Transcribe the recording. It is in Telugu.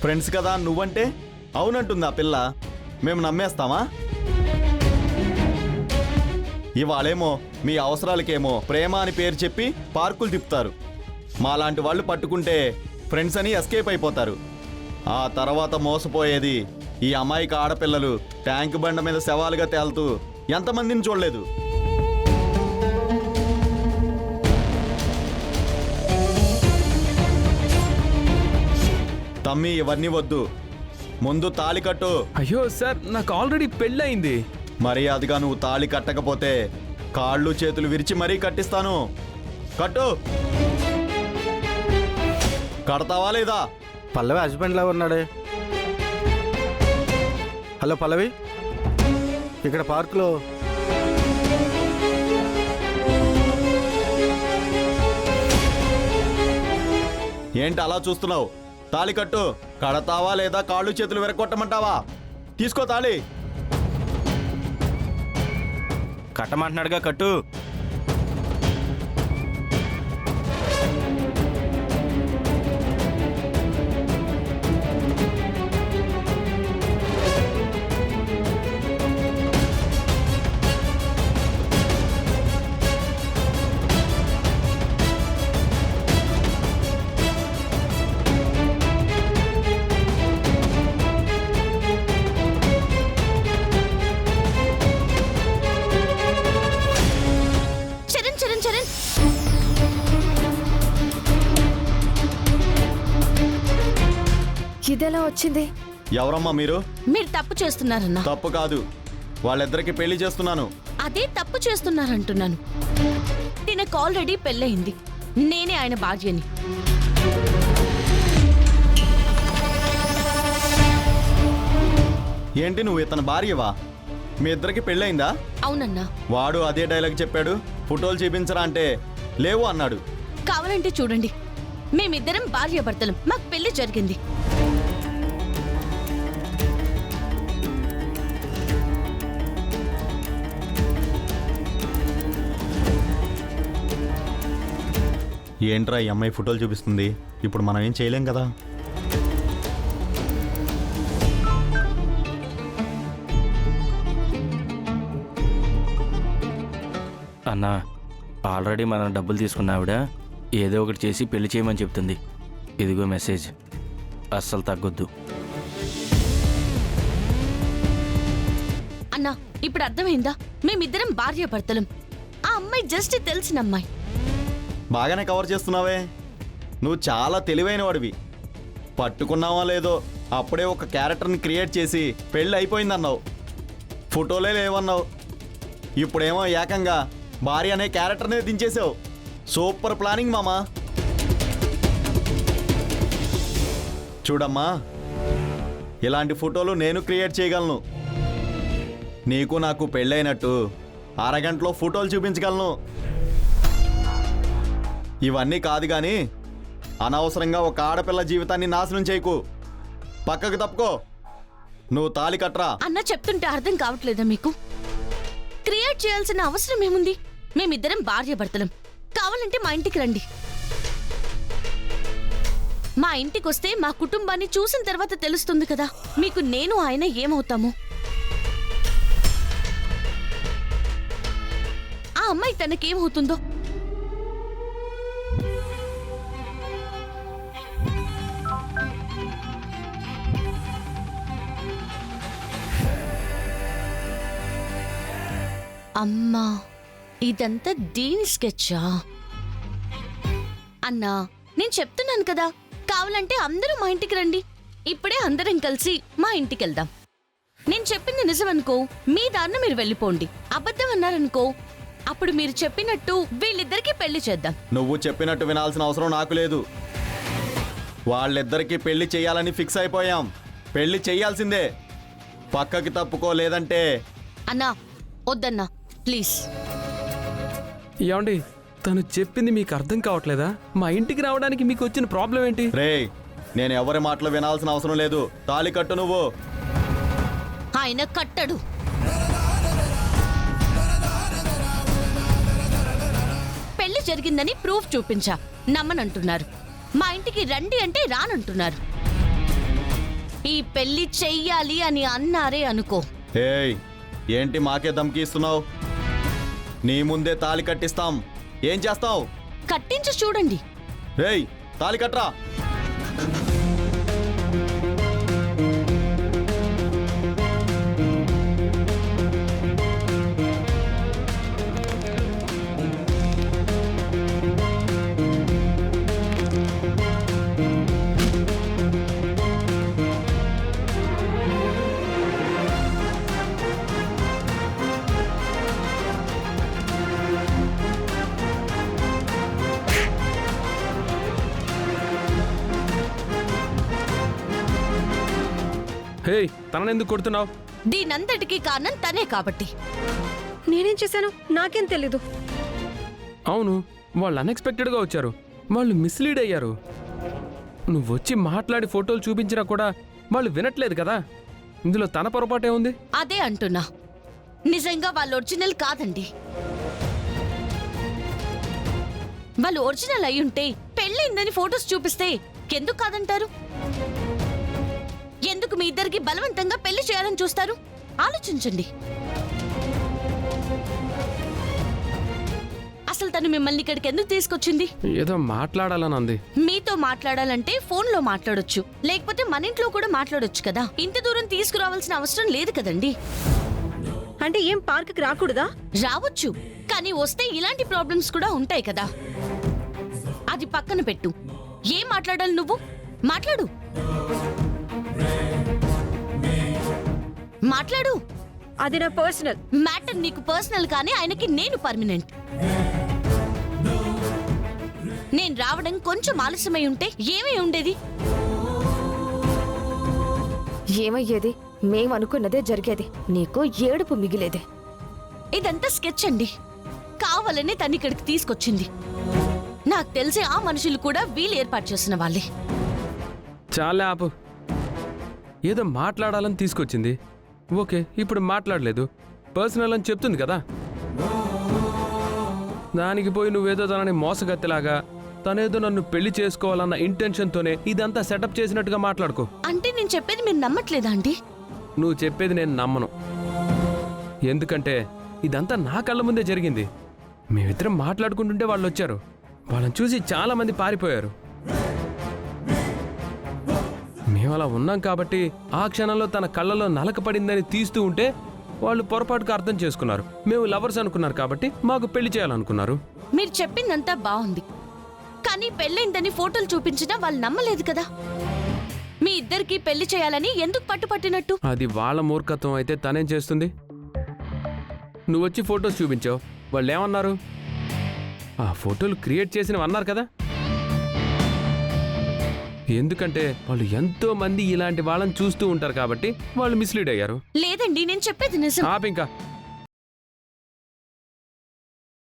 ఫ్రెండ్స్ కదా నువ్వంటే అవునంటుంది ఆ పిల్ల. మేము నమ్మేస్తామా? ఇవాళేమో మీ అవసరాలకేమో ప్రేమ అని పేరు చెప్పి పార్కులు తిప్పుతారు. మాలాంటి వాళ్ళు పట్టుకుంటే ఫ్రెండ్స్ అని ఎస్కేప్ అయిపోతారు. ఆ తర్వాత మోసపోయేది ఈ అమాయక ఆడపిల్లలు ట్యాంక్ బండ మీద శవాలుగా తేలుతూ ఎంతమందిని చూడలేదు. తమ్మి ఇవన్నీ వద్దు, ముందు తాళి కట్టు. అయ్యో సార్, నాకు ఆల్రెడీ పెళ్ళయింది. మర్యాదగా నువ్వు తాళి కట్టకపోతే కాళ్ళు చేతులు విరిచి మరీ కట్టిస్తాను. కట్టు. కడతావా లేదా? పల్లవి హస్బెండ్ లా ఉన్నాడే. హలో పల్లవి, ఇక్కడ పార్కులో ఏంటి అలా చూస్తున్నావు? తాళి కట్టు. కడతావా లేదా కాళ్ళు చేతులు విరగొట్టమంటావా? తీసుకో తాళి. కట్టమంటున్నాడుగా, కట్టు. ఇదెలా వచ్చింది? ఎవరమ్మా మీరు? మీరు తప్పు చేస్తున్నారన్నా. తప్పు కాదు, వాళ్ళిద్దరికి పెళ్లి చేస్తున్నాను. అదే తప్పు చేస్తున్నారంటున్నాను. తినకు ఆల్రెడీ పెళ్ళయింది. నేనే ఆయన భార్యని. ఏంటి నువ్వు ఇతని భార్యవా? మీ ఇద్దరికి పెళ్ళయిందా? అవునన్నా. వాడు అదే డైలాగ్ చెప్పాడు. ఫోటోలు చూపించరా అంటే లేవు అన్నాడు. కావాలంటే చూడండి, మేమిద్దరం భార్యాభర్తలం. మాకు పెళ్లి జరిగింది. ఏంట్రా ఈ అమ్మాయి ఫోటోలు చూపిస్తుంది? ఇప్పుడు మనం ఏం చేయలేం కదా. అన్నా, ఆల్రెడీ మనం డబ్బులు తీసుకున్న ఆవిడ ఏదో ఒకటి చేసి పెళ్లి చేయమని చెప్తుంది. ఇదిగో మెసేజ్, అస్సలు తగ్గొద్దు. అన్నా, ఇప్పుడు అర్థమైందా? మేమిద్దరం భార్యాభర్తలం. ఆ అమ్మాయి జస్ట్ తెలిసిన అమ్మాయి. బాగానే కవర్ చేస్తున్నావే. నువ్వు చాలా తెలివైన వాడివి. పట్టుకున్నావా లేదో అప్పుడే ఒక క్యారెక్టర్ని క్రియేట్ చేసి పెళ్ళి అయిపోయిందన్నావు. ఫోటోలే లేవన్నావు. ఇప్పుడేమో ఏకంగా భార్య అనే క్యారెక్టర్నే దించేసావు. సూపర్ ప్లానింగ్ మామా. చూడమ్మా, ఇలాంటి ఫోటోలు నేను క్రియేట్ చేయగలను. నీకు నాకు పెళ్ళైనట్టు అరగంటలో ఫోటోలు చూపించగలను. ఇవన్నీ కాదు కానీ అనవసరంగా ఒక ఆడపిల్ల జీవితాన్ని నాశనం చేయకు. పక్కకు తప్పుకో. నువ్వు తాళి కట్రా. అన్న చెప్తుంటే అర్థం కావట్లేదా మీకు? క్రియేట్ చేయాల్సిన అవసరం ఏముంది? మేమిద్దరం భార్యాభర్తలం. కావాలంటే మా ఇంటికి రండి. మా ఇంటికి వస్తే మా కుటుంబాన్ని చూసిన తర్వాత తెలుస్తుంది కదా మీకు నేను ఆయన ఏమవుతాము. ఆ అమ్మాయి తనకేమవుతుందో. అమ్మా, ఇదంతా దీని స్కెచ్చా? అన్నా, నేను చెప్తున్నాను కదా, కావాలంటే అందరూ మా ఇంటికి రండి. ఇప్పుడే అందరం కలిసి మా ఇంటికి వెళ్దాం. నేను చెప్పింది నిజమనుకో, మీ దారిన మీరు వెళ్ళిపోండి. అబద్ధం అన్నారనుకో, అప్పుడు మీరు చెప్పినట్టు వీళ్ళిద్దరికీ పెళ్లి చేద్దాం. నువ్వు చెప్పినట్టు వినాల్సిన అవసరం నాకు లేదు. వాళ్ళిద్దరికీ పెళ్లి చేయాలని ఫిక్స్ అయిపోయాం. పెళ్లి చెయ్యాల్సిందే. పక్కకి తప్పుకో, లేదంటే. అన్నా, వద్దన్నా, ప్లీజ్. ఏమండి, తను చెప్పింది మీకు అర్థం కావట్లేదా? మా ఇంటికి రావడానికి మీకు వచ్చిన ప్రాబ్లం ఏంటి? రేయ్, నేను ఎవరి మాటలు వినాల్సిన అవసరం లేదు. తాళి కట్టు నువ్వు. ఆయన కట్టడు. పెళ్లి జరిగిందని ప్రూఫ్ చూపించా. నమ్మనంటున్నారు. మా ఇంటికి రండి అంటే రానంటున్నారు. పెళ్లి చెయ్యాలి అని అన్నారే అనుకో. ఏయ్ ఏంటి మాకే ధమ్కి ఇస్తున్నావు? నీ ముందే తాళి కట్టిస్తాం, ఏం చేస్తావు? కట్టించి చూడండి. ఏయ్ తాళి కట్రా. హే, తననెందుకు కొడుతున్నావు? దీనంతటికీ కారణం తనే కాబట్టి. నేనేం చేశాను నాకేం తెలీదు. అవును, వాళ్ళు అన్ఎక్స్పెక్టెడ్గా వచ్చారు. వాళ్ళు మిస్లీడ్ అయ్యారు. నువ్వు వచ్చి మాట్లాడి ఫోటోలు చూపించినా కూడా వాళ్ళు వినట్లేదు కదా. ఇందులో తన పొరపాటే ఉంది. అదే అంటున్నా, నిజంగా వాళ్ళు ఒరిజినల్ కాదండి. వాళ్ళు ఒరిజినల్ అయ్యుంటే పెళ్ళైందని ఫొటోస్ చూపిస్తే ఎందుకు కాదంటారు? ఎందుకు మీ ఇద్దరికి బలవంతంగా పెళ్లి చేయాలని చూస్తారు? ఆలోచించండి. అసలు తను మిమ్మల్ని ఇక్కడికి ఎందుకు తీసుకొచ్చింది? ఏదో మాట్లాడాలని అంది. మీతో మాట్లాడాలంటే ఫోన్లో మాట్లాడొచ్చు, లేకపోతే మన ఇంట్లో కూడా మాట్లాడొచ్చు కదా. ఇంత దూరం తీసుకురావాల్సిన అవసరం లేదు కదండి. అంటే ఏం పార్క్కి రాకూడదా? రావచ్చు, కానీ వస్తే ఇలాంటి ప్రాబ్లమ్స్ కూడా ఉంటాయి కదా. అది పక్కన పెట్టు. ఏం మాట్లాడాలి నువ్వు? మాట్లాడు, మాట్లాడు. అది నా పర్సనల్ మ్యాటర్. నీకు పర్సనల్ కానీ ఆయనకి నేను పర్మనెంట్. నేను రావడం కొంచెం ఆలస్యమై ఉంటే ఏమై ఉండేది? ఏమయ్యేది? మేం అనుకున్నదే జరిగేది. నీకు ఏడుపు మిగిలేదే. ఇదంతా స్కెచ్ అండి. కావాలనే తను ఇక్కడికి తీసుకొచ్చింది. నాకు తెలిసి ఆ మనుషులు కూడా వీళ్ళు ఏర్పాటు చేసిన వాళ్ళే. చాలా ఆపు. ఏదో మాట్లాడాలని తీసుకొచ్చింది. ఓకే, ఇప్పుడు మాట్లాడలేదు, పర్సనల్ అని చెప్తుంది కదా. దానికి పోయి నువ్వేదో తనని మోసగత్తెలాగా, తనేదో నన్ను పెళ్లి చేసుకోవాలన్న ఇంటెన్షన్తోనే ఇదంతా సెటప్ చేసినట్టుగా మాట్లాడుకో. అంటే నేను చెప్పేది మీరు నమ్మట్లేదా అండి? నువ్వు చెప్పేది నేను నమ్మను. ఎందుకంటే ఇదంతా నా కళ్ళ ముందే జరిగింది. మేమిద్దరం మాట్లాడుకుంటుంటే వాళ్ళు వచ్చారు. వాళ్ళని చూసి చాలా మంది పారిపోయారు. మేము అలా ఉన్నాం కాబట్టి ఆ క్షణంలో తన కళ్ళలో నలక పడిందని తీస్తూ ఉంటే వాళ్ళు పొరపాటుగా అర్థం చేసుకున్నారు. మేము లవర్స్ అనుకున్నారు కాబట్టి మాకు పెళ్లి చేయాలనుకున్నారు. మీరు చెప్పిందంతా బాగుంది, కానీ పెళ్ళైందని ఫోటోలు చూపించినా వాళ్ళు నమ్మలేదు కదా. మీ ఇద్దరికి పెళ్లి చేయాలని ఎందుకు పట్టుపట్టినట్టు? అది వాళ్ళ మూర్ఖత్వం అయితే తనేం చేస్తుంది? నువ్వు వచ్చి ఫొటోస్ చూపించావు, వాళ్ళు ఏమన్నారు? ఆ ఫోటోలు క్రియేట్ చేసినవి అన్నారు కదా. ఎందుకంటే వాళ్ళు ఎంతో మంది ఇలాంటి వాళ్ళని చూస్తూ ఉంటారు కాబట్టి వాళ్ళు మిస్లీడ్ అయ్యారు. లేదండి, నేను చెప్పేది నిజం. ఆపింకా